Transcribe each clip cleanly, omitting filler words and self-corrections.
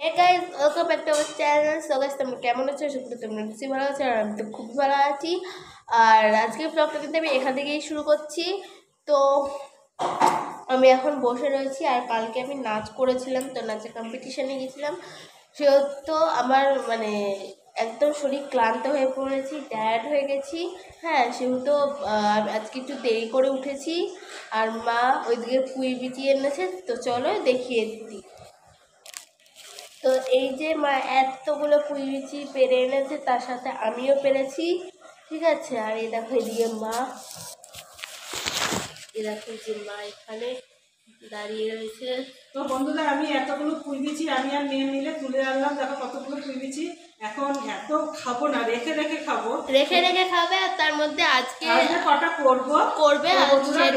Hey guys, welcome back to our channel. So guys, তোমরা কেমন আছো? আশা করি তোমরা নিশ্চয়ই ভালো আছো আর আমি তো খুব ভালো আছি। আর আজকের ব্লগটা কিন্তু আমি এখান থেকেই শুরু করছি। তো আমি এখন বসে রয়েছি আর কালকে আমি নাচ করেছিলাম, তো নাচের কম্পিটিশনে গেছিলাম। সেহেতু আমার মানে একদম শরীর ক্লান্ত হয়ে পড়েছি, টায়ার্ড হয়ে গেছি। হ্যাঁ, সেহেতু আজকে একটু দেরি করে উঠেছি। আর মা ওইদিকে পুঁই বিচিয়ে এনেছে, তো চলো দেখিয়ে দিই। তো এই যে মা এতগুলো পুঁই বিচি পেরে এনেছে, তার সাথে আমিও পেরেছি। ঠিক আছে, আর এই দেখো এদিকে মা, এই দেখো যে মা এখানে দাঁড়িয়ে রয়েছে। তো বন্ধুরা, আমি এতগুলো পুঁই বিচি আমি আর মেয়ে মিলে তুলে আনলাম। দেখো কতগুলো পুঁই বিচি। এখন এত খাবো না, রেখে রেখে খাবো, রেখে রেখে খাবে। আর তার মধ্যে আজকে কটা করবে আর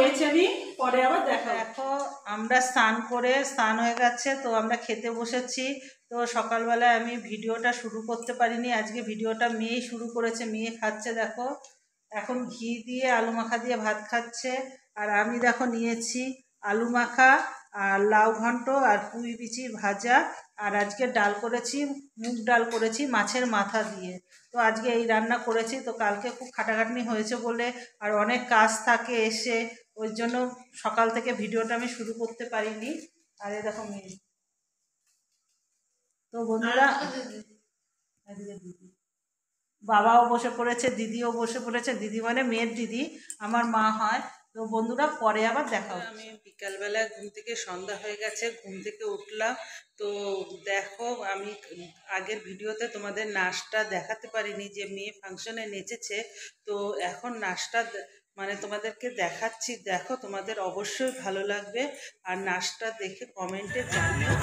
বেছে নি, পরে আবার দেখা। দেখো আমরা স্নান হয়ে গেছে, তো আমরা খেতে বসেছি। তো সকালবেলায় আমি ভিডিওটা শুরু করতে পারিনি, আজকে ভিডিওটা মেয়েই শুরু করেছে। মেয়ে খাচ্ছে, দেখো এখন ঘি দিয়ে আলু মাখা দিয়ে ভাত খাচ্ছে। আর আমি দেখো নিয়েছি আলু মাখা আর লাউ ঘন্ট আর পুঁই বিচির ভাজা। আর আজকে ডাল করেছি, মুগ ডাল করেছি মাছের মাথা দিয়ে। তো আজকে এই রান্না করেছি। তো কালকে খুব খাটাখাটনি হয়েছে বলে আর অনেক কাজ থাকে এসে, ওই জন্য সকাল থেকে ভিডিওটা আমি শুরু করতে পারিনি। আর এই দেখো মেয়ে। তো বন্ধুরা, বাবাও বসে পড়েছে, দিদিও বসে পড়েছে। দিদি মানে মেয়ের দিদি, আমার মা হয়। তো বন্ধুরা, পরে আবার দেখা হচ্ছে। আমি বিকালবেলা ঘুম থেকে সন্ধ্যা হয়ে গেছে, ঘুম থেকে উঠলাম। তো দেখো, আমি আগের ভিডিওতে তোমাদের নাচটা দেখাতে পারিনি, যে মেয়ে ফাংশনে নেচেছে। তো এখন নাচটা মানে তোমাদেরকে দেখাচ্ছি। দেখো, তোমাদের অবশ্যই ভালো লাগবে। আর নাচটা দেখে কমেন্টে জানিও।